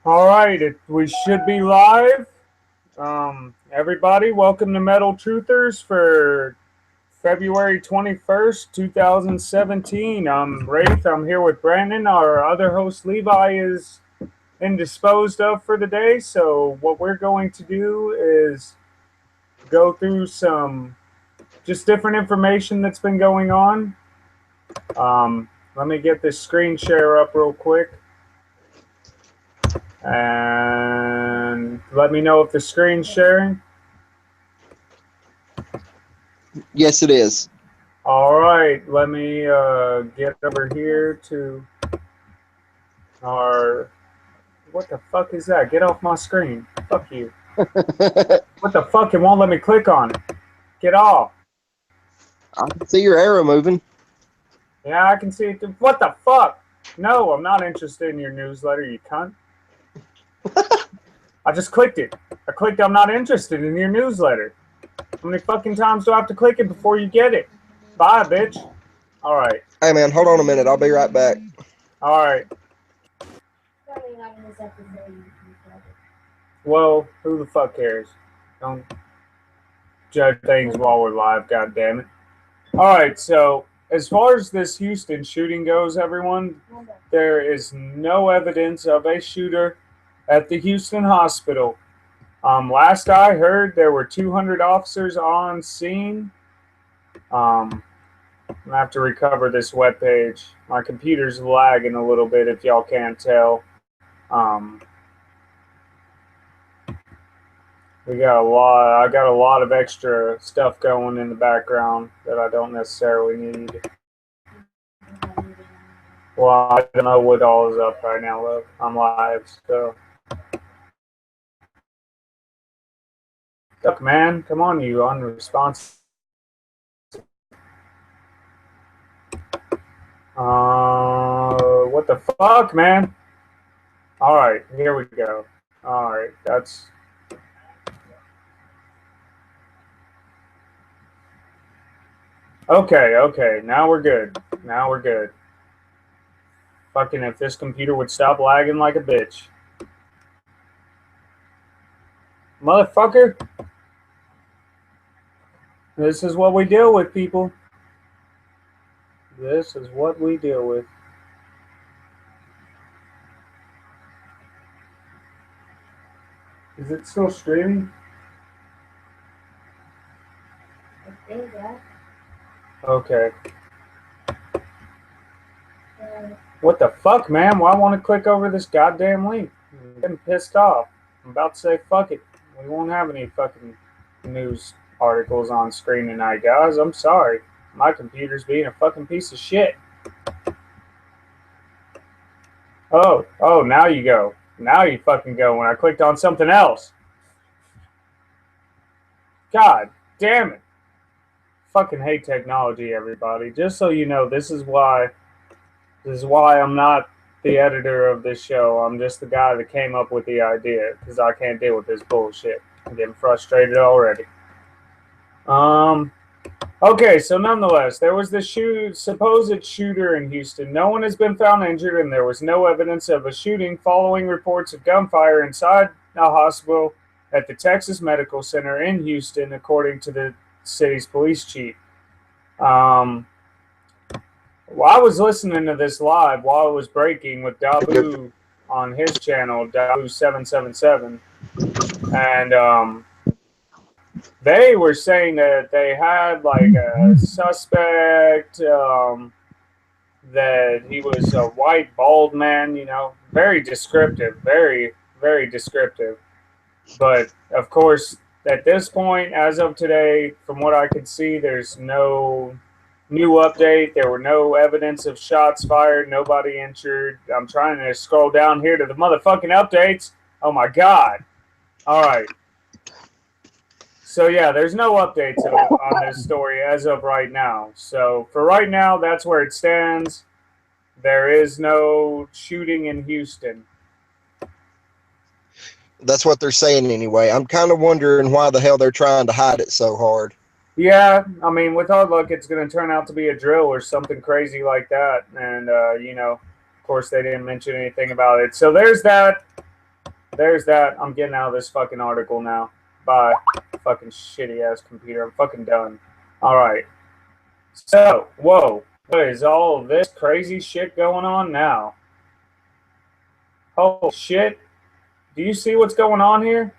All right, we should be live. Everybody, welcome to Metal Truthers for February 21st, 2017. I'm Wraith. I'm here with Brandon. Our other host, Levi, is indisposed of for the day. So, what we're going to do is go through some just different information that's been going on. Let me get this screen share up real quick. And let me know if the screen's sharing. Yes, it is. All right, let me get over here to our. What the fuck is that? Get off my screen. Fuck you. What the fuck? It won't let me click on it. Get off. I can see your arrow moving. Yeah, I can see it. What the fuck? No, I'm not interested in your newsletter, you cunt. I just clicked it. I clicked I'm not interested in your newsletter. How many fucking times do I have to click it before you get it? Bye, bitch. All right. Hey, man, hold on a minute. I'll be right back. All right. Well, who the fuck cares? Don't judge things while we're live, god damn it. Alright, so as far as this Houston shooting goes, everyone, there is no evidence of a shooter at the Houston hospital. Last I heard, there were 200 officers on scene. I'm gonna have to recover this webpage. My computer's lagging a little bit if y'all can't tell. We got a lot. I got a lot of extra stuff going in the background that I don't necessarily need. Well, I don't know what all is up right now. Look, I'm live, so. Look, man, come on, you unresponsive. What the fuck, man? All right, here we go. All right, that's. Okay, now we're good. Now we're good. Fucking if this computer would stop lagging like a bitch. Motherfucker. This is what we deal with, people. This is what we deal with. Is it still streaming? I think that. Okay. What the fuck, man? Why want to click over this goddamn link? I'm getting pissed off. I'm about to say fuck it. We won't have any fucking news articles on screen tonight, guys. I'm sorry. My computer's being a fucking piece of shit. Oh, now you go. Now you fucking go when I clicked on something else. God damn it. Fucking hate technology, everybody. Just so you know, this is why I'm not the editor of this show. I'm just the guy that came up with the idea because I can't deal with this bullshit. I'm getting frustrated already. Okay, so nonetheless, there was this supposed shooter in Houston. No one has been found injured, and there was no evidence of a shooting following reports of gunfire inside a hospital at the Texas Medical Center in Houston, according to the city's police chief. Well, I was listening to this live while it was breaking with Dabu on his channel, Dabu777, and they were saying that they had like a suspect, that he was a white bald man, very descriptive, very, very descriptive. But of course, at this point, as of today, from what I could see, there's no new update. There were no evidence of shots fired, nobody injured. I'm trying to scroll down here to the motherfucking updates. Oh my god. All right. So yeah, there's no updates on this story as of right now. So for right now, that's where it stands. There is no shooting in Houston. That's what they're saying anyway. I'm kind of wondering why the hell they're trying to hide it so hard. Yeah, I mean, with hard luck, it's going to turn out to be a drill or something crazy like that. And, of course, they didn't mention anything about it. So there's that. there's that. I'm getting out of this fucking article now. Bye. Fucking shitty ass computer. I'm fucking done. All right. So, whoa. What is all of this crazy shit going on now? Holy shit. Do you see what's going on here?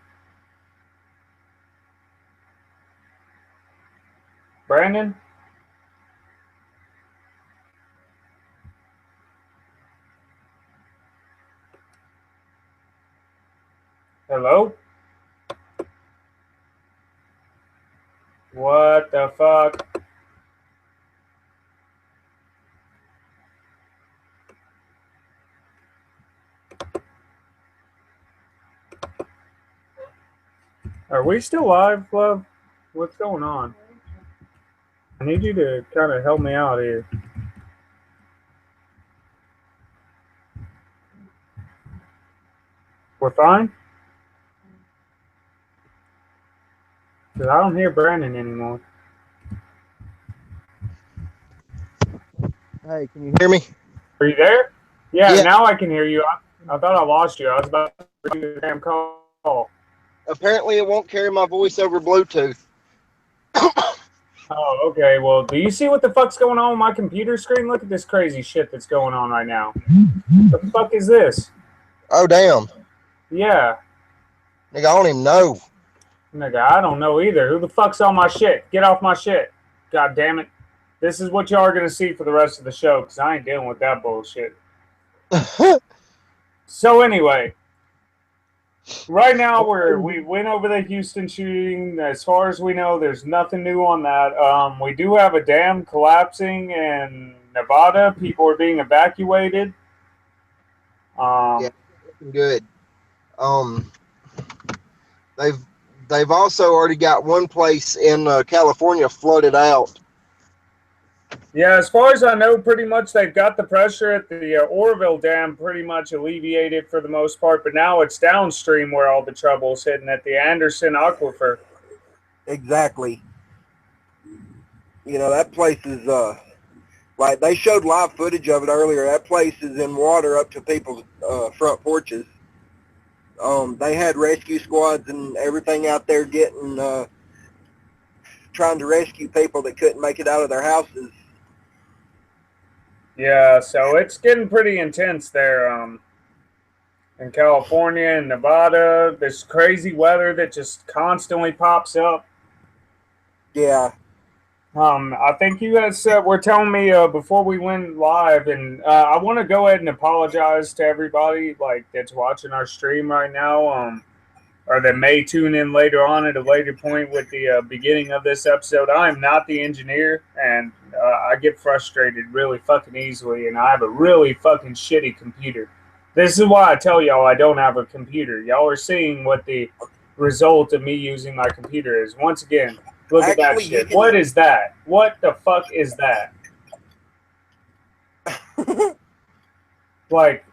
Brandon? Hello? What the fuck? Are we still live, love? What's going on? I need you to kind of help me out here. We're fine? Because I don't hear Brandon anymore. Hey, can you hear me? Are you there? Yeah, Yeah. now I can hear you. I thought I lost you. I was about to do the damn call. Apparently, it won't carry my voice over Bluetooth. Oh, okay. Well, do you see what the fuck's going on with my computer screen? Look at this crazy shit that's going on right now. What the fuck is this? Oh, damn. Yeah. Nigga, I don't even know. Nigga, I don't know either. Who the fuck's on my shit? Get off my shit. God damn it. This is what y'all are going to see for the rest of the show because I ain't dealing with that bullshit. So anyway, right now we went over the Houston shooting. As far as we know, there's nothing new on that. We do have a dam collapsing in Nevada. People are being evacuated. Yeah, good. They've also already got one place in California flooded out. Yeah, as far as I know, pretty much they've got the pressure at the Oroville Dam pretty much alleviated for the most part, but now it's downstream where all the trouble's hitting at the Anderson Aquifer. Exactly. You know, that place is, like, they showed live footage of it earlier. That place is in water up to people's front porches. They had rescue squads and everything out there getting, trying to rescue people that couldn't make it out of their houses. Yeah, so it's getting pretty intense there in California and Nevada. There's crazy weather that just constantly pops up. Yeah. I think you guys were telling me before we went live, and I want to go ahead and apologize to everybody like that's watching our stream right now, or that may tune in later on at a later point with the beginning of this episode. I am not the engineer, and I get frustrated really fucking easily, and I have a really fucking shitty computer. This is why I tell y'all I don't have a computer. Y'all are seeing what the result of me using my computer is. Once again, look at that shit. What is that? What the fuck is that? Like,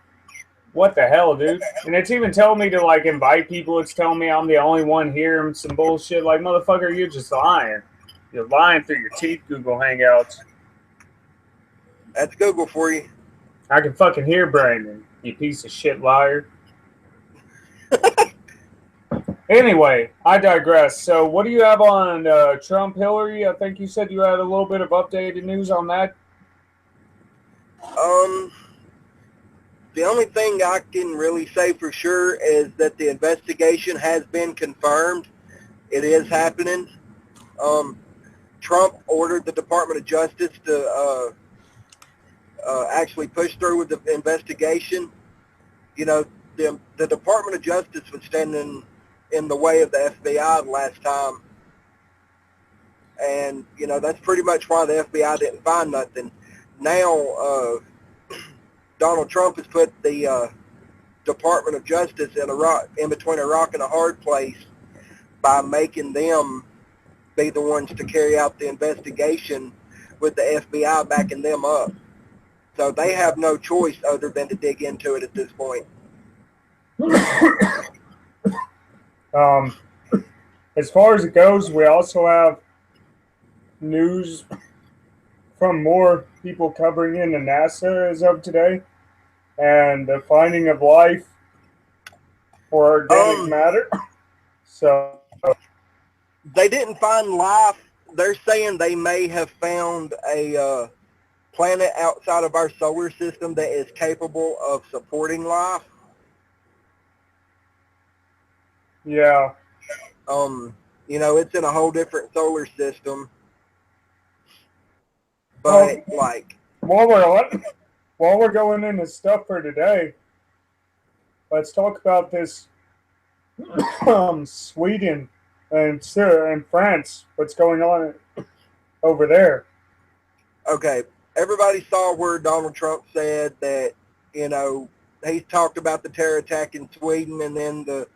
what the hell, dude? And it's even telling me to, like, invite people. It's telling me I'm the only one here and some bullshit. Like, motherfucker, you're just lying. You're lying through your teeth, Google Hangouts. That's Google for you. I can fucking hear Brandon, you piece of shit liar. Anyway, I digress. So what do you have on Trump, Hillary? I think you said you had a little bit of updated news on that. The only thing I can really say for sure is that the investigation has been confirmed. It is happening. Trump ordered the Department of Justice to actually push through with the investigation. You know, the Department of Justice was standing in the way of the FBI the last time. And, you know, that's pretty much why the FBI didn't find nothing. Now, Donald Trump has put the Department of Justice in between a rock and a hard place by making them be the ones to carry out the investigation with the FBI backing them up. So they have no choice other than to dig into it at this point. As far as it goes, we also have news from more people covering into NASA as of today, and the finding of life or organic matter. So they didn't find life. They're saying they may have found a planet outside of our solar system that is capable of supporting life. yeah. It's in a whole different solar system. Well, But like, while we're going into stuff for today, let's talk about this Sweden and France. What's going on over there? okay, everybody saw where Donald Trump said that, he talked about the terror attack in Sweden, and then the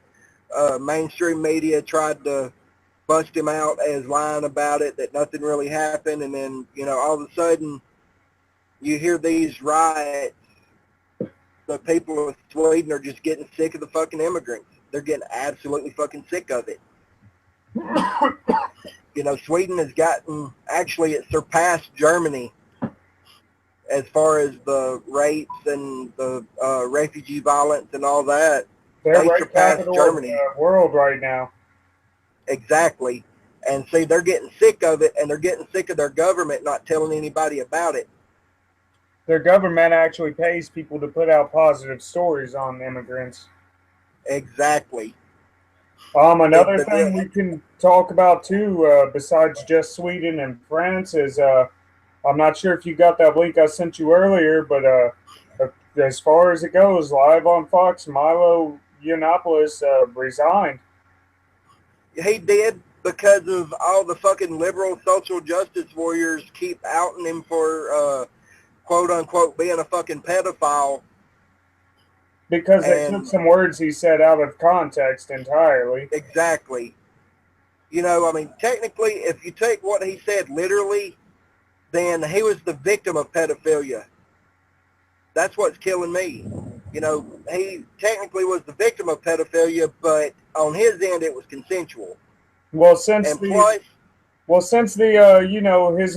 mainstream media tried to bust him out as lying about it, that nothing really happened. And then, all of a sudden you hear these riots. The people of Sweden are just getting sick of the fucking immigrants. They're getting absolutely fucking sick of it. Sweden has it surpassed Germany as far as the rapes and the refugee violence and all that. They're They right surpassed capital Germany. of the world right now. Exactly. And see, they're getting sick of it, and they're getting sick of their government not telling anybody about it. Their government actually pays people to put out positive stories on immigrants. Exactly. Another thing we can talk about too, besides just Sweden and France, is I'm not sure if you got that link I sent you earlier, but as far as it goes, live on Fox, Milo Yiannopoulos resigned. He did, because of all the fucking liberal social justice warriors keep outing him for quote unquote being a fucking pedophile. Because they took some words he said out of context entirely. Exactly. Technically, if you take what he said literally, then he was the victim of pedophilia. That's what's killing me. He technically was the victim of pedophilia, but on his end, it was consensual. Well, since his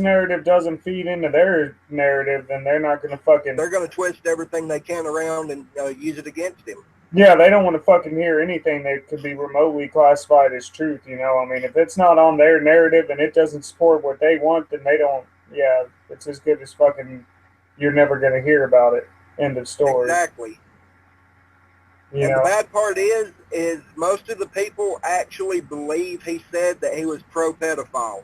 narrative doesn't feed into their narrative, then they're not going to they're going to twist everything they can around and use it against him. Yeah, they don't want to fucking hear anything that could be remotely classified as truth, if it's not on their narrative and it doesn't support what they want, then they don't, it's as good as fucking, you're never going to hear about it. End of story. Exactly. The bad part is most of the people actually believe he said that he was pro-pedophile.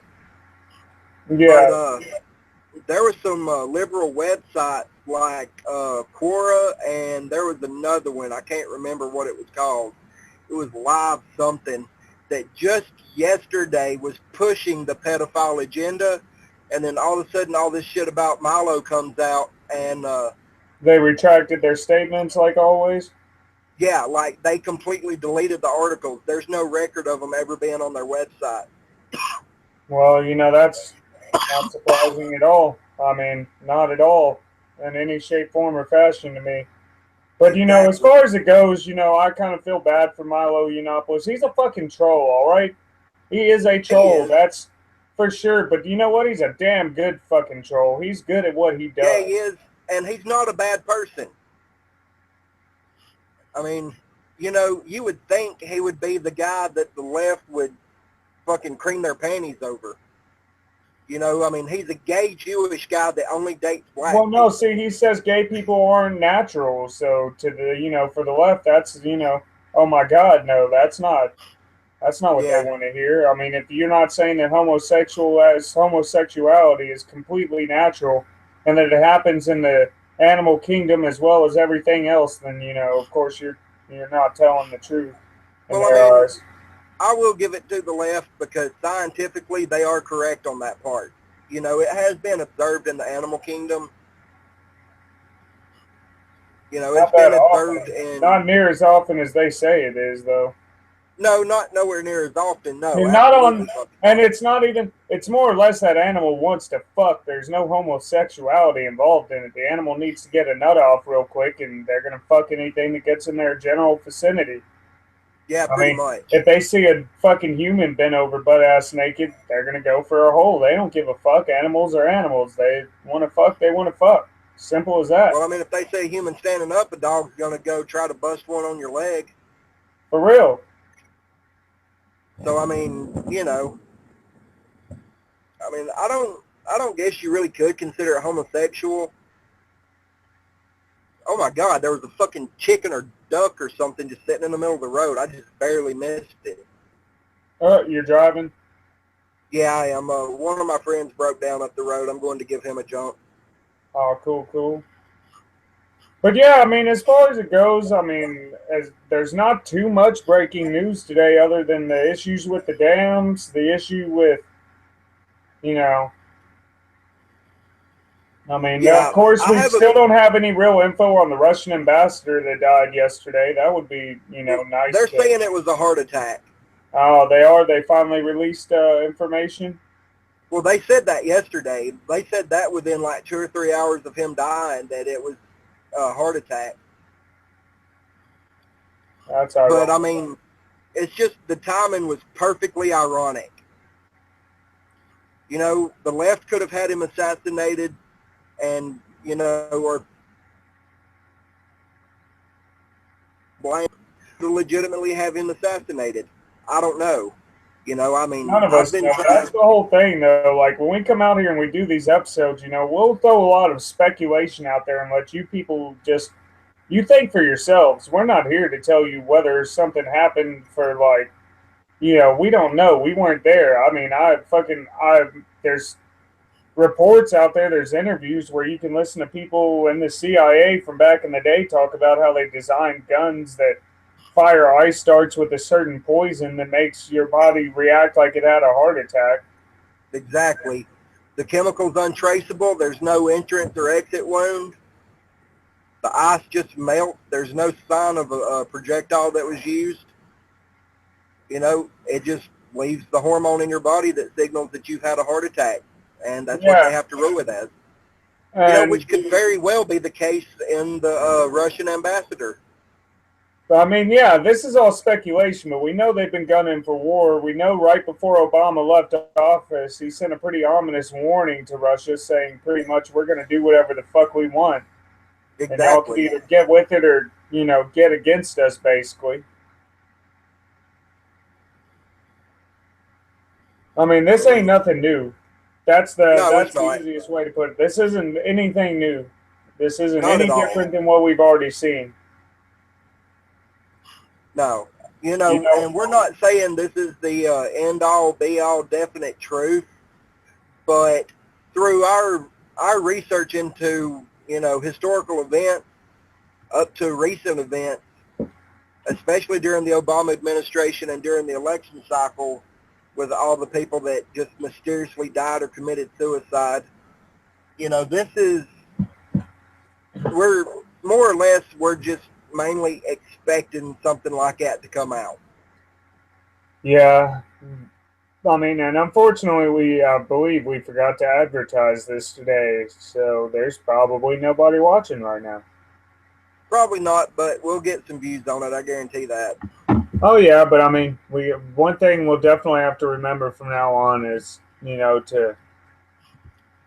Yeah. But there was some liberal websites like Quora, and there was another one. I can't remember what it was called. It was Live something, that just yesterday was pushing the pedophile agenda, and then all of a sudden all this shit about Milo comes out, and they retracted their statements like always? Yeah, like they completely deleted the articles. There's no record of them ever being on their website. Well, that's not surprising at all. Not at all in any shape, form, or fashion to me. But, as far as it goes, I kind of feel bad for Milo Yiannopoulos. He's a fucking troll, all right? He is a troll, that's for sure. But you know what? He's a damn good fucking troll. He's good at what he does. Yeah, he is. And he's not a bad person. You would think he would be the guy that the left would fucking cream their panties over. He's a gay Jewish guy that only dates black people. Well, no, see, he says gay people aren't natural. So to the, for the left, that's, oh my God, no, that's not what they want to hear. If you're not saying that homosexuality is completely natural and that it happens in the animal kingdom as well as everything else, then, of course you're not telling the truth in their eyes. I will give it to the left because scientifically they are correct on that part. It has been observed in the animal kingdom. It's been observed in... Not near as often as they say it is, though. No, not nowhere near as often, no. And it's not even, it's more or less that animal wants to fuck. There's no homosexuality involved in it. The animal needs to get a nut off real quick, and they're going to fuck anything that gets in their general vicinity. Yeah, pretty much. If they see a fucking human bent over butt-ass naked, they're going to go for a hole. They don't give a fuck. Animals are animals. They want to fuck, they want to fuck. Simple as that. Well, if they see a human standing up, a dog's going to go try to bust one on your leg. For real. So I mean, I don't guess you really could consider it homosexual. Oh my God, there was a fucking chicken or duck or something just sitting in the middle of the road. I just barely missed it. You're driving? Yeah, I am. One of my friends broke down up the road. I'm going to give him a jump. Oh, cool, cool. But yeah, I mean, as far as it goes, I mean, there's not too much breaking news today other than the issues with the dams, the issue with, you know, I mean, of Yeah, course, I we have still don't have any real info on the Russian ambassador that died yesterday. That would be, nice They're to. saying it was a heart attack. Oh, they are. They finally released information. Well, they said that yesterday. They said that within like 2 or 3 hours of him dying that it was a heart attack. That's ironic. But I mean, it's just the timing was perfectly ironic. The left could have had him assassinated and, or blame to legitimately have him assassinated. I don't know. I mean, None of I've us been know. That's the whole thing, though. Like, when we come out here and we do these episodes, we'll throw a lot of speculation out there and let you people just, you think for yourselves. We're not here to tell you whether something happened for, like, we don't know. We weren't there. I mean, there's reports out there, there's interviews where you can listen to people in the CIA from back in the day talk about how they designed guns that fire ice darts with a certain poison that makes your body react like it had a heart attack. Exactly. The chemical's untraceable. There's no entrance or exit wound. The ice just melts. There's no sign of a projectile that was used. It just leaves the hormone in your body that signals that you've had a heart attack. And that's what they have to roll with as. Which could very well be the case in the Russian ambassador. I mean, yeah, this is all speculation, but we know they've been gunning for war. We know right before Obama left office, he sent a pretty ominous warning to Russia saying pretty much we're going to do whatever the fuck we want. Exactly. And y'all can either get with it or, get against us, basically. I mean, this ain't nothing new. That's the easiest way to put it. This isn't anything new. This isn't Not any different than what we've already seen. No. And we're not saying this is the end-all, be-all, definite truth, but through our research into, historical events up to recent events, especially during the Obama administration and during the election cycle, with all the people that just mysteriously died or committed suicide, we're more or less, we're just mainly expecting something like that to come out. Yeah. I mean, and unfortunately, we believe we forgot to advertise this today, so there's probably nobody watching right now. Probably not, but we'll get some views on it. I guarantee that. Oh yeah, but I mean, one thing we'll definitely have to remember from now on is, to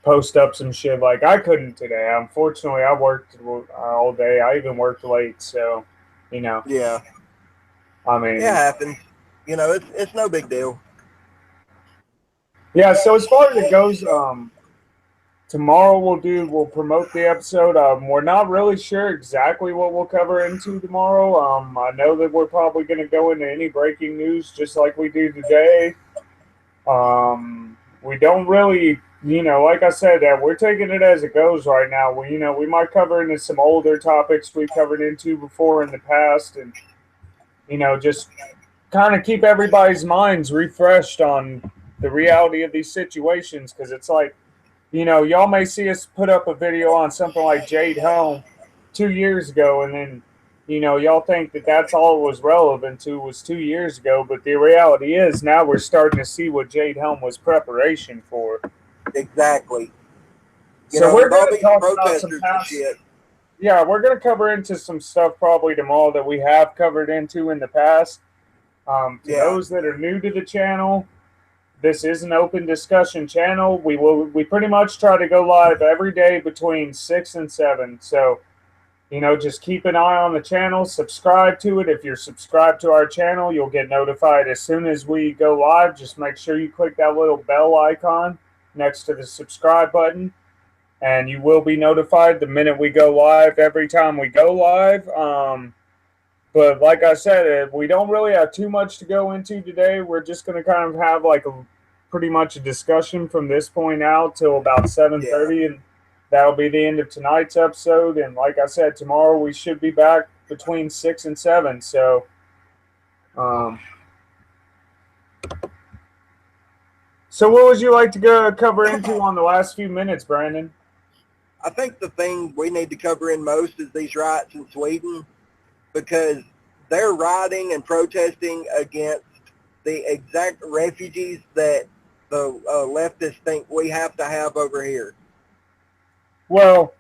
post up some shit. Like I couldn't today. Unfortunately, I worked all day. I even worked late, so Yeah. I mean, it happens. It's no big deal. Yeah. So as far as it goes, tomorrow we'll promote the episode. We're not really sure exactly what we'll cover into tomorrow. I know that we're probably going to go into any breaking news just like we do today. We don't really, like I said, we're taking it as it goes right now. We might cover into some older topics we covered into before in the past, and just kind of keep everybody's minds refreshed on the reality of these situations, because it's like, y'all may see us put up a video on something like Jade Helm 2 years ago, and then, y'all think that that's all it was relevant to was 2 years ago. But the reality is now we're starting to see what Jade Helm was preparation for. Exactly. So we're going to talk about some past shit. Yeah, we're going to cover into some stuff probably tomorrow that we have covered into in the past. Those that are new to the channel, this is an open discussion channel. We pretty much try to go live every day between 6 and 7. So, just keep an eye on the channel, subscribe to it. If you're subscribed to our channel, you'll get notified as soon as we go live. Just make sure you click that little bell icon next to the subscribe button, and you will be notified the minute we go live, every time we go live. But like I said, we don't really have too much to go into today. We're just going to kind of have like pretty much a discussion from this point out till about 7:30, and that'll be the end of tonight's episode. And like I said, tomorrow we should be back between 6 and 7. So, so what would you like to go cover into on the last few minutes, Brandon? I think the thing we need to cover in most is these riots in Sweden, because they're rioting and protesting against the exact refugees that the leftists think we have to have over here. Well,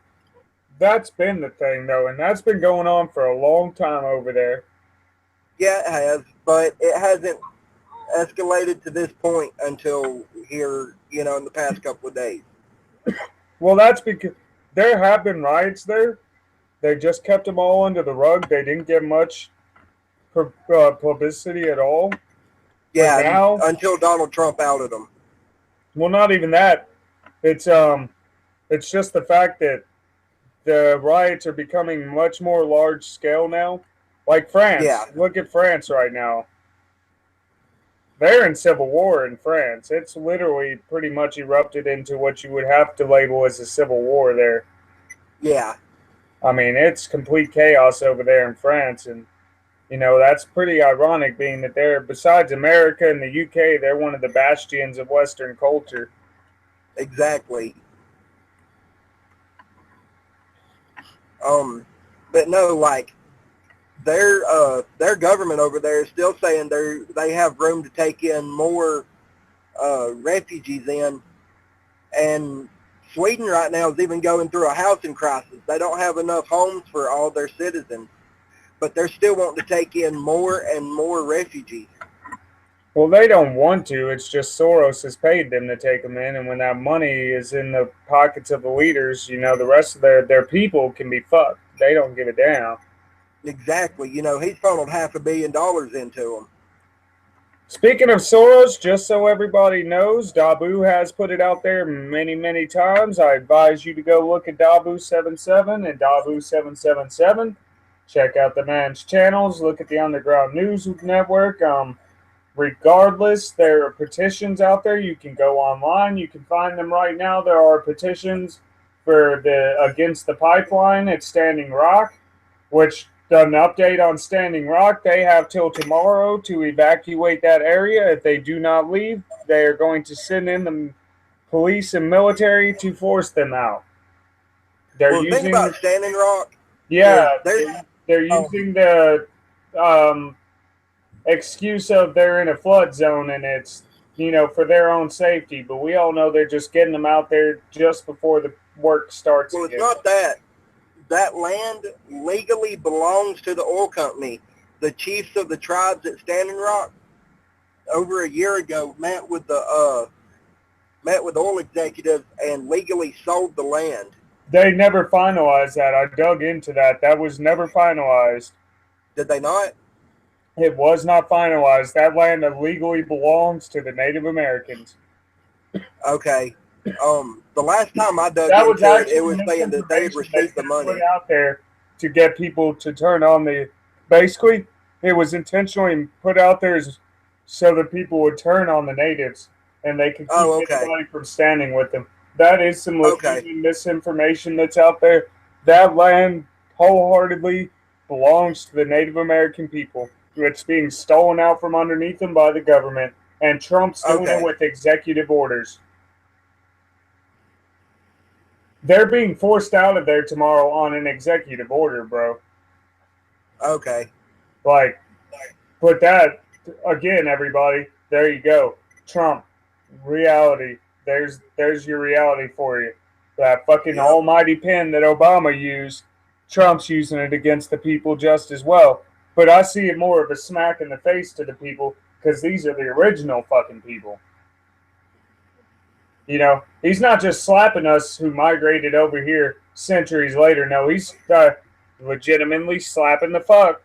that's been the thing, though, and that's been going on for a long time over there. Yeah, it has, but it hasn't escalated to this point until here, in the past couple of days. Well, that's because there have been riots there. They just kept them all under the rug. They didn't get much publicity at all. Yeah, now, until Donald Trump outed them. Well, not even that. It's just the fact that the riots are becoming much more large scale now. Like France. Yeah. Look at France right now. They're in civil war in France. It's literally pretty much erupted into what you would have to label as a civil war there. Yeah. I mean, it's complete chaos over there in France, and that's pretty ironic, being that they're, besides America and the UK, they're one of the bastions of Western culture. Exactly. But no, like their government over there is still saying they have room to take in more refugees in, and Sweden right now is even going through a housing crisis. They don't have enough homes for all their citizens, but they're still wanting to take in more and more refugees. Well, they don't want to. It's just Soros has paid them to take them in, and when that money is in the pockets of the leaders, the rest of their people can be fucked. They don't give a damn. Exactly. He's funneled $500 million into them. Speaking of Soros, just so everybody knows, Dabu has put it out there many, many times. I advise you to go look at Dabu77 and Dabu777. Check out the man's channels. Look at the Underground News Network. Regardless, there are petitions out there. You can go online. You can find them right now. There are petitions for against the pipeline at Standing Rock, which an update on Standing Rock. They have till tomorrow to evacuate that area. If they do not leave, they are going to send in the police and military to force them out. Think about Standing Rock. Yeah, they're using the excuse of they're in a flood zone and it's for their own safety. But we all know they're just getting them out there just before the work starts. Well, it's not that. That land legally belongs to the oil company. The chiefs of the tribes at Standing Rock over a year ago met with oil executives and legally sold the land. They never finalized that. I dug into that. That was never finalized. Did they not? It was not finalized. That land legally belongs to the Native Americans. Okay. The last time I dug that into it was saying that they had received the money. Put out there to get people to turn on the. Basically, it was intentionally put out there so that people would turn on the natives and they could keep anybody from standing with them. That is some legitimate misinformation that's out there. That land wholeheartedly belongs to the Native American people. It's being stolen out from underneath them by the government, and Trump's doing it with executive orders. They're being forced out of there tomorrow on an executive order, bro. Okay. But that, again, everybody, there you go. Trump, reality. There's your reality for you. That fucking almighty pen that Obama used, Trump's using it against the people just as well. But I see it more of a smack in the face to the people because these are the original fucking people. He's not just slapping us who migrated over here centuries later. No, legitimately slapping the fuck.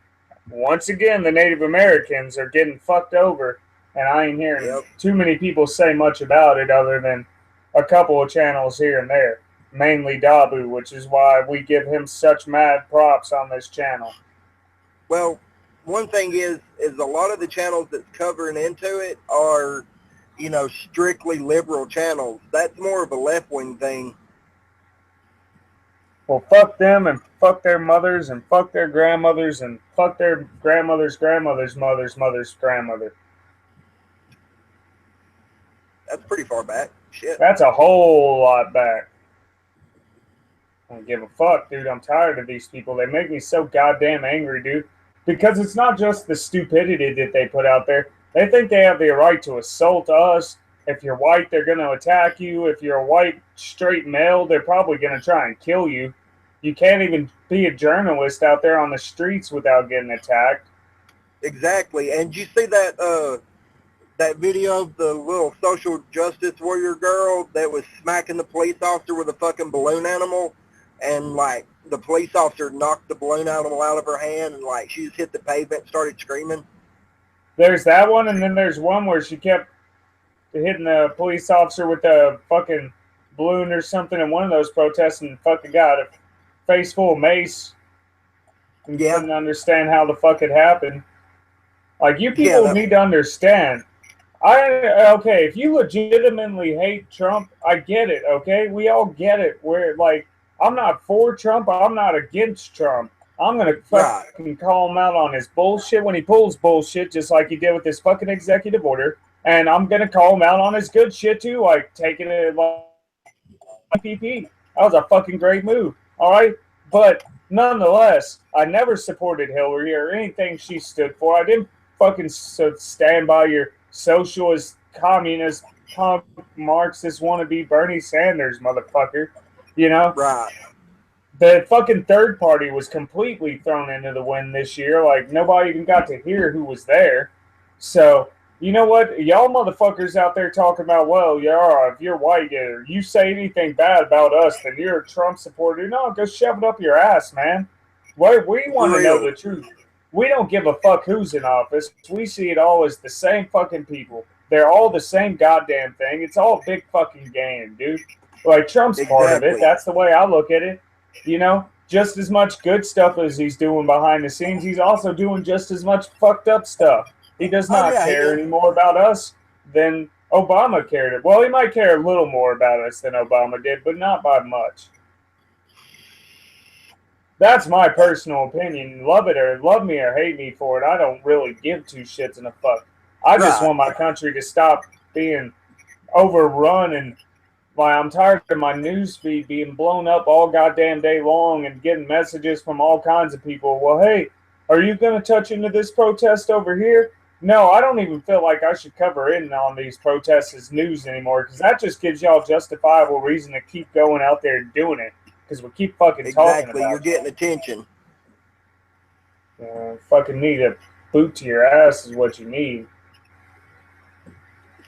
Once again, the Native Americans are getting fucked over, and I ain't hearing Yep. too many people say much about it other than a couple of channels here and there, mainly Dabu, which is why we give him such mad props on this channel. Well, one thing is a lot of the channels that's covering into it are, strictly liberal channels. That's more of a left-wing thing. Well, fuck them and fuck their mothers and fuck their grandmothers and fuck their grandmother's grandmother's mother's grandmother. That's pretty far back. Shit. That's a whole lot back. I don't give a fuck, dude. I'm tired of these people. They make me so goddamn angry, dude. Because it's not just the stupidity that they put out there. They think they have the right to assault us. If you're white, they're going to attack you. If you're a white straight male, they're probably going to try and kill you. You can't even be a journalist out there on the streets without getting attacked. Exactly. And you see that that video of the little social justice warrior girl that was smacking the police officer with a fucking balloon animal, and like the police officer knocked the balloon animal out of her hand, and like she just hit the pavement and started screaming? There's that one, and then there's one where she kept hitting the police officer with a fucking balloon or something in one of those protests, and fucking got a face full of mace and couldn't understand how the fuck it happened. Like, you people need to understand. Okay, if you legitimately hate Trump, I get it, okay? We all get it. We're like, I'm not for Trump, I'm not against Trump. I'm going to fucking call him out on his bullshit when he pulls bullshit, just like he did with this fucking executive order. And I'm going to call him out on his good shit, too, like taking it like PP. That was a fucking great move, all right? But nonetheless, I never supported Hillary or anything she stood for. I didn't fucking stand by your socialist, communist, punk, Marxist wannabe Bernie Sanders, motherfucker. You know? Right. The fucking third party was completely thrown into the wind this year. Like, nobody even got to hear who was there. So, you know what? Y'all motherfuckers out there talking about, well, yeah, if you're white or you say anything bad about us, then you're a Trump supporter. No, go shove it up your ass, man. We want to know the truth. We don't give a fuck who's in office. We see it all as the same fucking people. They're all the same goddamn thing. It's all a big fucking game, dude. Like, Trump's part of it. That's the way I look at it. You know, just as much good stuff as he's doing behind the scenes, he's also doing just as much fucked up stuff. He does not care any more about us than Obama cared. Well, he might care a little more about us than Obama did, but not by much. That's my personal opinion. Love me or hate me for it. I don't really give two shits in a fuck. I just want my country to stop being overrun, and I'm tired of my news feed being blown up all goddamn day long and getting messages from all kinds of people. Well, hey, are you going to touch into this protest over here? No, I don't even feel like I should cover in on these protests as news anymore, because that just gives y'all justifiable reason to keep going out there and doing it, because we keep fucking talking about it. Exactly, you're getting attention. Fucking need a boot to your ass is what you need.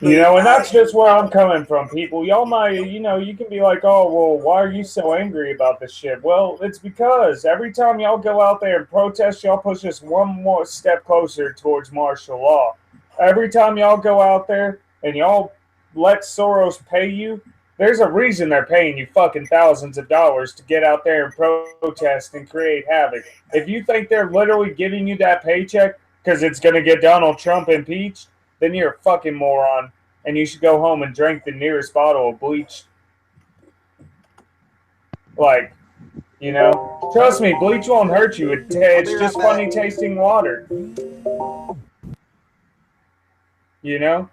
You know, and that's just where I'm coming from, people. Y'all might, you can be like, oh, well, why are you so angry about this shit? Well, it's because every time y'all go out there and protest, y'all push us one more step closer towards martial law. Every time y'all go out there and y'all let Soros pay you, there's a reason they're paying you fucking thousands of dollars to get out there and protest and create havoc. If you think they're literally giving you that paycheck because it's going to get Donald Trump impeached, then you're a fucking moron, and you should go home and drink the nearest bottle of bleach. Like, trust me, bleach won't hurt you. It's just funny tasting water. You know?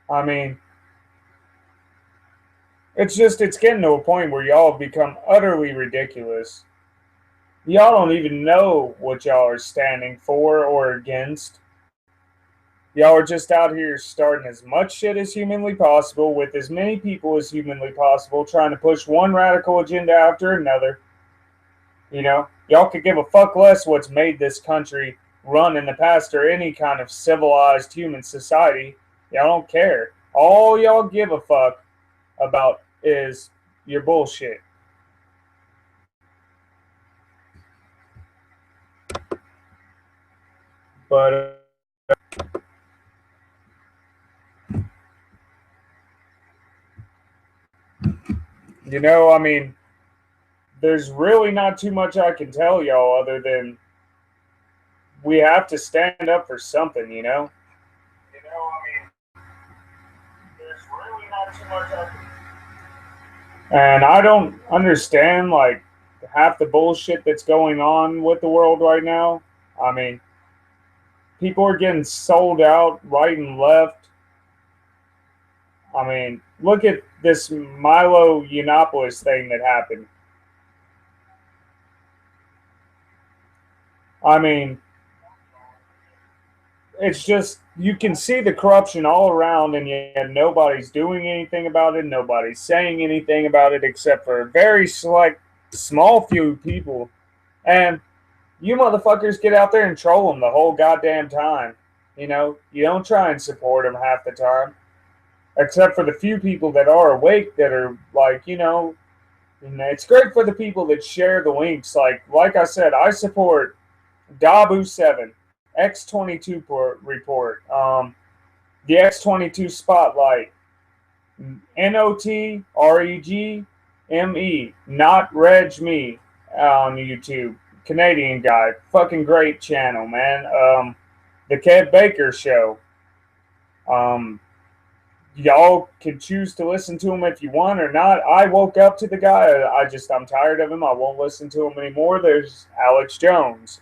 I mean, it's getting to a point where y'all have become utterly ridiculous. Y'all don't even know what y'all are standing for or against. Y'all are just out here starting as much shit as humanly possible with as many people as humanly possible, trying to push one radical agenda after another. Y'all could give a fuck less what's made this country run in the past or any kind of civilized human society. Y'all don't care. All y'all give a fuck about is your bullshit. But you know, I mean, there's really not too much I can tell y'all other than we have to stand up for something, you know? You know, I mean, there's really not too much I can. And I don't understand, like, half the bullshit that's going on with the world right now. I mean, people are getting sold out right and left. I mean, look at this Milo Yiannopoulos thing that happened. I mean, it's just you can see the corruption all around, and yet nobody's doing anything about it. Nobody's saying anything about it except for a very select, small few people. And you motherfuckers get out there and troll them the whole goddamn time. You know, you don't try and support them half the time, except for the few people that are awake that are like, you know, and it's great for the people that share the links. Like I said, I support Dabu7, X22 report, the X22 Spotlight, NOTREGME, not Reg Me on YouTube. Canadian guy, fucking great channel, man. The Kev Baker Show. Y'all can choose to listen to him if you want or not. I woke up to the guy. I'm tired of him. I won't listen to him anymore. There's Alex Jones.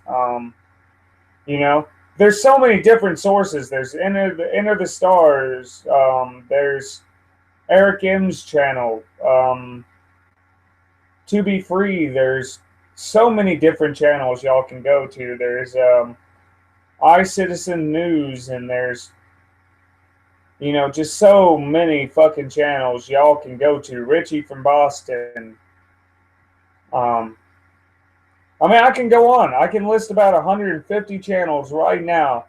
You know, there's so many different sources. There's Enter the Stars. There's Eric M's channel. To Be Free. There's so many different channels y'all can go to. There's iCitizen News, and there's, you know, just so many fucking channels y'all can go to. Richie from Boston. I mean, I can go on. I can list about 150 channels right now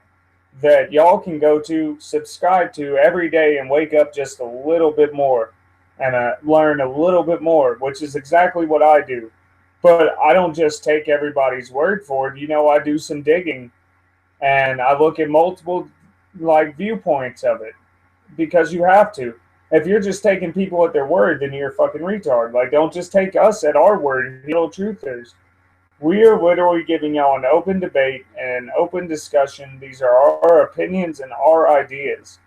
that y'all can go to, subscribe to every day, and wake up just a little bit more and learn a little bit more, which is exactly what I do. But I don't just take everybody's word for it. You know, I do some digging, and I look at multiple, like, viewpoints of it, because you have to. If you're just taking people at their word, then you're a fucking retard. Like, don't just take us at our word. You know, truthers. We are literally giving y'all an open debate and an open discussion. These are our opinions and our ideas.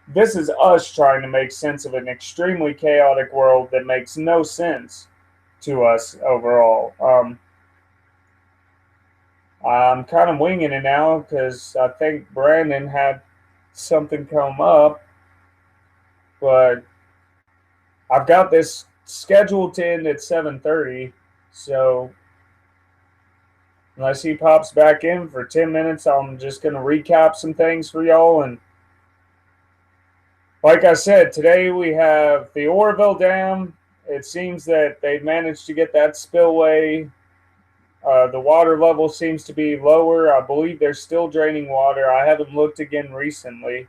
This is us trying to make sense of an extremely chaotic world that makes no sense to us overall. I'm kind of winging it now because I think Brandon had something come up, but I've got this scheduled to end at 7:30, so unless he pops back in for 10 minutes, I'm just going to recap some things for y'all. And like I said, today we have the Oroville Dam. It seems that they've managed to get that spillway. The water level seems to be lower. I believe they're still draining water. I haven't looked again recently.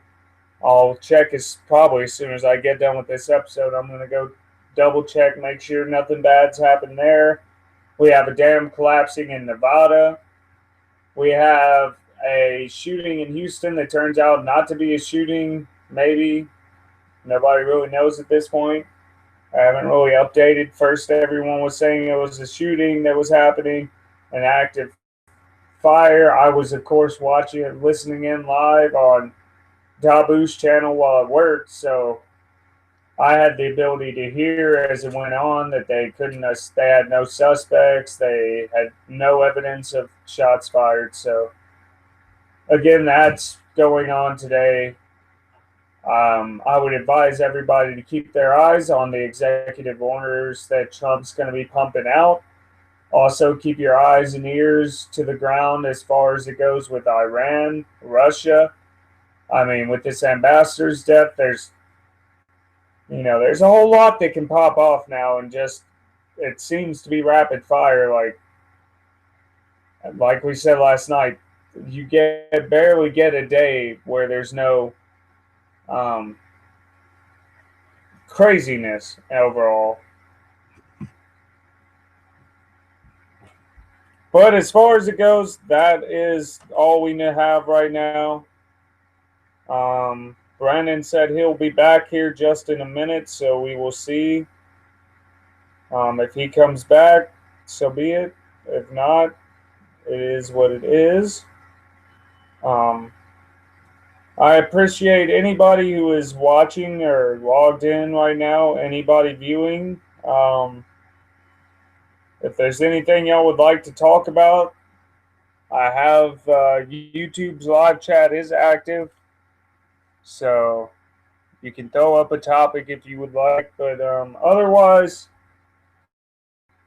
I'll check probably as soon as I get done with this episode. I'm going to go double check, make sure nothing bad's happened there. We have a dam collapsing in Nevada. We have a shooting in Houston that turns out not to be a shooting, maybe. Nobody really knows at this point. I haven't really updated. First, everyone was saying it was a shooting that was happening, an active fire. I was, of course, watching it, listening in live on Dabu's channel while at work, so I had the ability to hear as it went on that they had no suspects, they had no evidence of shots fired. So again, that's going on today. I would advise everybody to keep their eyes on the executive orders that Trump's going to be pumping out. Also, keep your eyes and ears to the ground as far as it goes with Iran, Russia. I mean, with this ambassador's death, there's a whole lot that can pop off now, and just it seems to be rapid fire. Like we said last night, you barely get a day where there's no Um, craziness overall. But as far as it goes, that is all we have right now. Brandon said he'll be back here just in a minute, so we will see. If he comes back, so be it. If not, it is what it is. Um, I appreciate anybody who is watching or logged in right now, anybody viewing. If there's anything y'all would like to talk about, I have YouTube's live chat is active, so you can throw up a topic if you would like. But otherwise,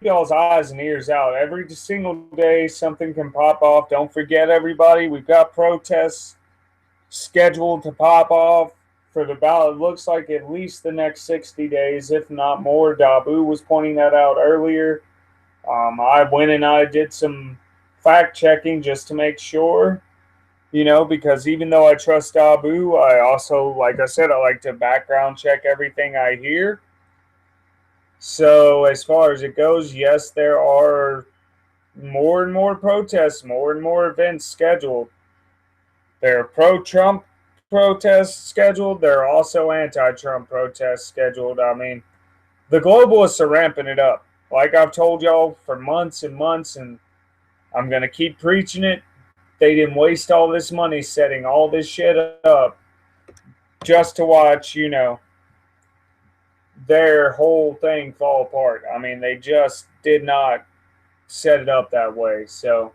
y'all's eyes and ears out. Every single day, something can pop off. Don't forget, everybody, we've got protests scheduled to pop off for about, it looks like at least the next 60 days, if not more. Dabu was pointing that out earlier. I went and I did some fact checking just to make sure, because even though I trust Dabu, I also, like I said, I like to background check everything I hear. So as far as it goes, yes, there are more and more protests, more and more events scheduled. There are pro-Trump protests scheduled. There are also anti-Trump protests scheduled. I mean, the globalists are ramping it up. Like I've told y'all for months and months, and I'm going to keep preaching it. They didn't waste all this money setting all this shit up just to watch, their whole thing fall apart. I mean, they just did not set it up that way. So,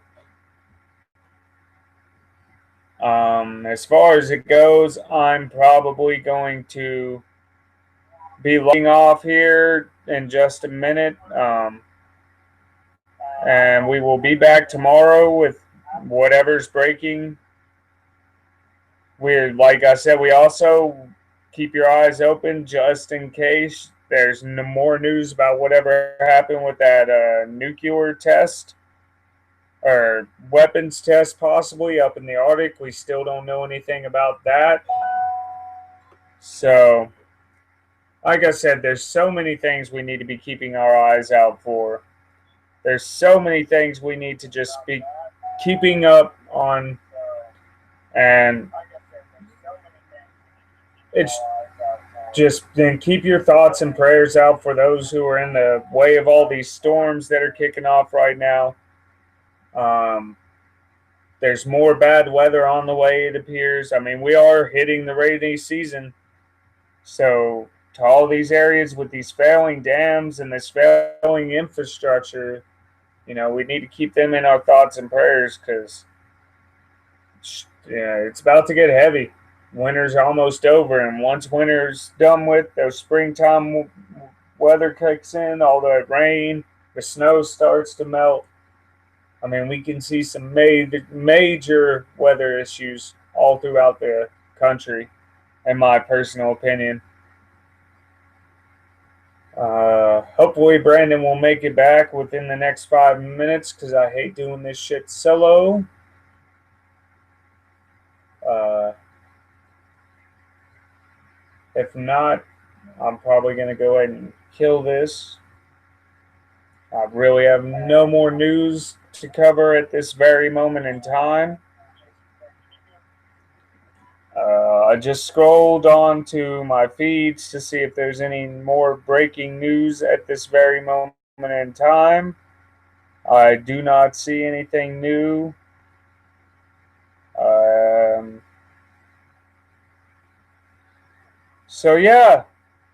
as far as it goes, I'm probably going to be logging off here in just a minute. And we will be back tomorrow with whatever's breaking. Like I said, we also keep your eyes open just in case there's no more news about whatever happened with that nuclear test or weapons test possibly up in the Arctic. We still don't know anything about that. So, like I said, there's so many things we need to be keeping our eyes out for. There's so many things we need to just be keeping up on, and it's just then keep your thoughts and prayers out for those who are in the way of all these storms that are kicking off right now. There's more bad weather on the way, it appears. I mean, we are hitting the rainy season. So to all these areas with these failing dams and this failing infrastructure, we need to keep them in our thoughts and prayers because it's about to get heavy. Winter's almost over, and once winter's done with, those springtime weather kicks in, all the rain, the snow starts to melt. I mean, we can see some major weather issues all throughout the country, in my personal opinion. Hopefully Brandon will make it back within the next 5 minutes because I hate doing this shit solo. If not, I'm probably going to go ahead and kill this. I really have no more news to cover at this very moment in time. I just scrolled on to my feeds to see if there's any more breaking news at this very moment in time. I do not see anything new. So yeah,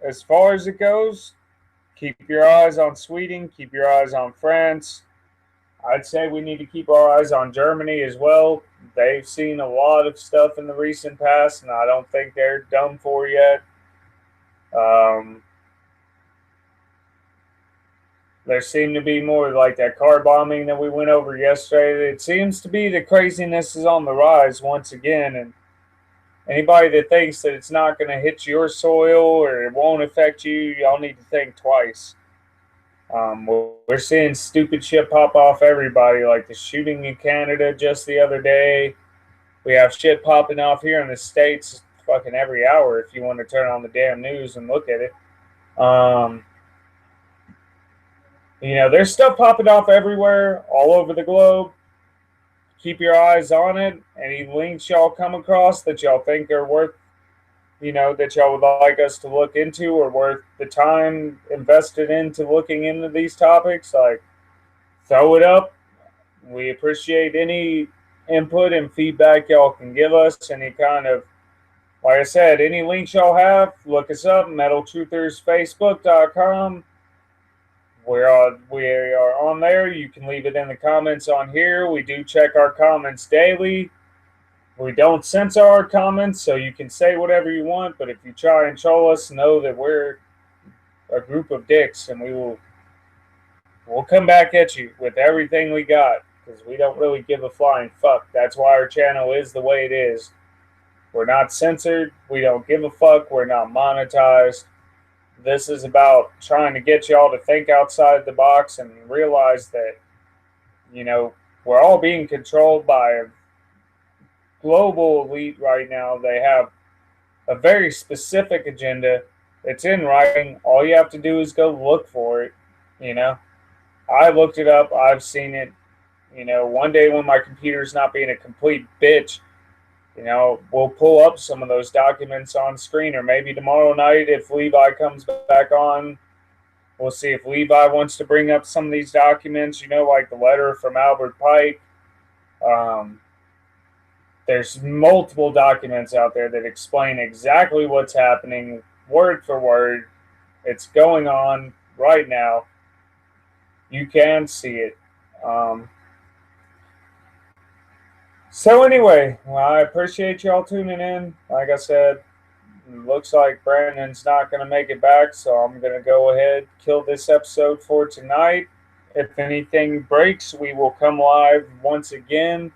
as far as it goes, keep your eyes on Sweden, keep your eyes on France. I'd say we need to keep our eyes on Germany as well. They've seen a lot of stuff in the recent past, and I don't think they're done for yet. There seemed to be more like that car bombing that we went over yesterday. It seems to be the craziness is on the rise once again, and anybody that thinks that it's not going to hit your soil or it won't affect you, y'all need to think twice. We're seeing stupid shit pop off everybody, like the shooting in Canada just the other day. We have shit popping off here in the States fucking every hour if you want to turn on the damn news and look at it. There's stuff popping off everywhere, all over the globe. Keep your eyes on it. Any links y'all come across that y'all think are worth, that y'all would like us to look into or worth the time invested into looking into these topics, like, throw it up. We appreciate any input and feedback y'all can give us. Any kind of, like I said, any links y'all have, look us up, metaltruthersfacebook.com. We are on there. You can leave it in the comments on here. We do check our comments daily. We don't censor our comments, so you can say whatever you want, but if you try and troll us, know that we're a group of dicks, and we'll come back at you with everything we got, because we don't really give a flying fuck. That's why our channel is the way it is. We're not censored. We don't give a fuck. We're not monetized. This is about trying to get y'all to think outside the box and realize that, we're all being controlled by a global elite right now. They have a very specific agenda. It's in writing. All you have to do is go look for it. I looked it up. I've seen it. One day when my computer's not being a complete bitch, we'll pull up some of those documents on screen, or maybe tomorrow night if Levi comes back on, we'll see if Levi wants to bring up some of these documents, like the letter from Albert Pike. There's multiple documents out there that explain exactly what's happening, word for word. It's going on right now. You can see it. So anyway, I appreciate y'all tuning in. Like I said, it looks like Brandon's not going to make it back, so I'm going to go ahead, kill this episode for tonight. If anything breaks, we will come live once again.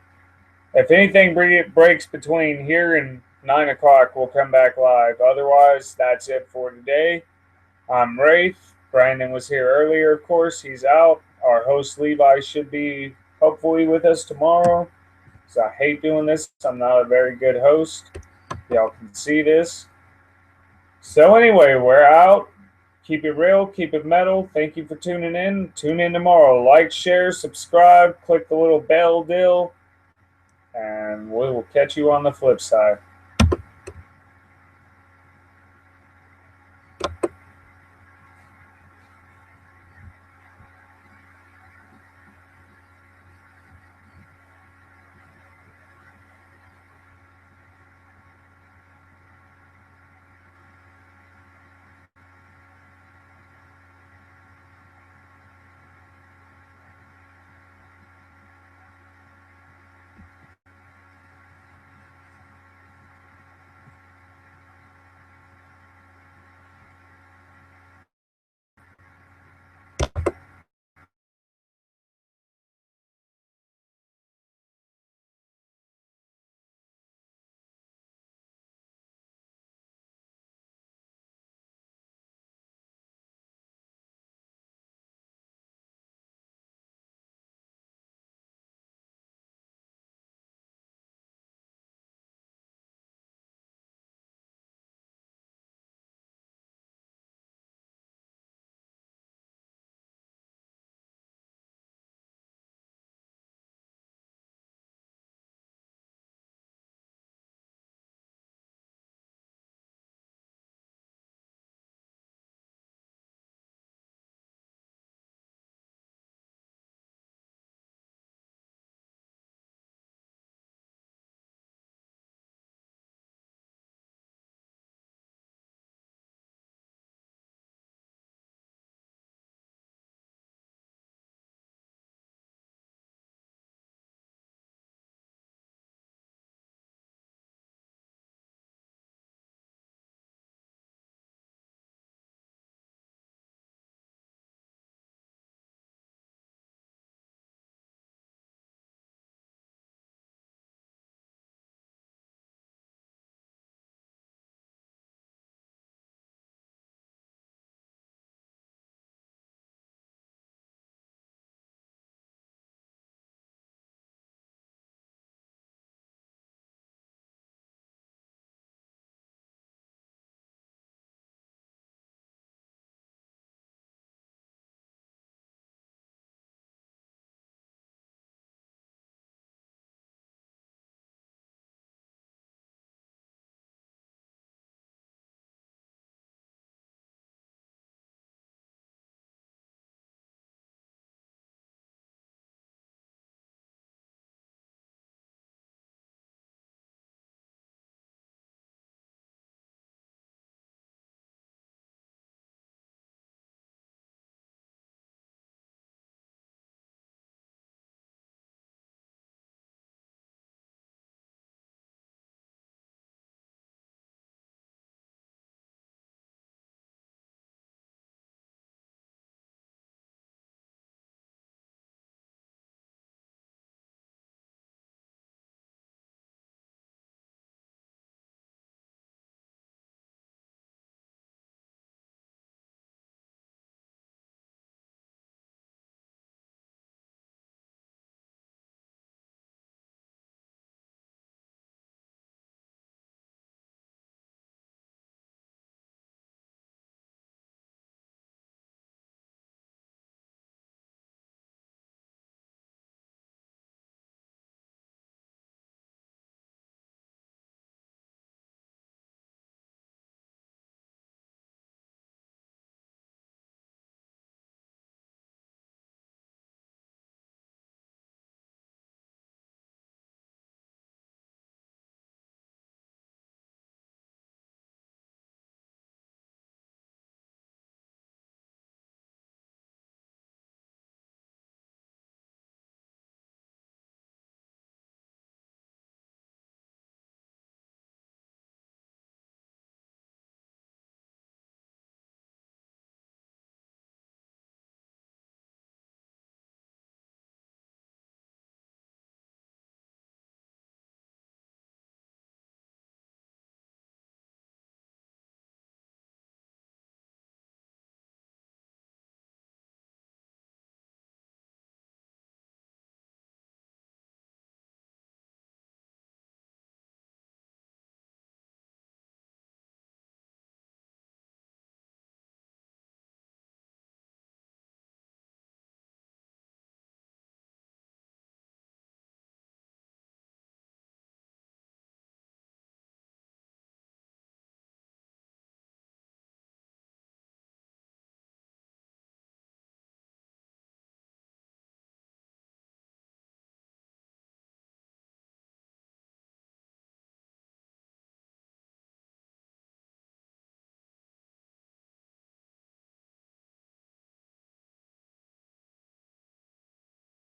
If anything breaks between here and 9 o'clock, we'll come back live. Otherwise, that's it for today. I'm Wraith. Brandon was here earlier, of course. He's out. Our host, Levi, should be hopefully with us tomorrow. So I hate doing this. I'm not a very good host. Y'all can see this. So anyway, we're out. Keep it real. Keep it metal. Thank you for tuning in. Tune in tomorrow. Like, share, subscribe. Click the little bell deal. And we will catch you on the flip side.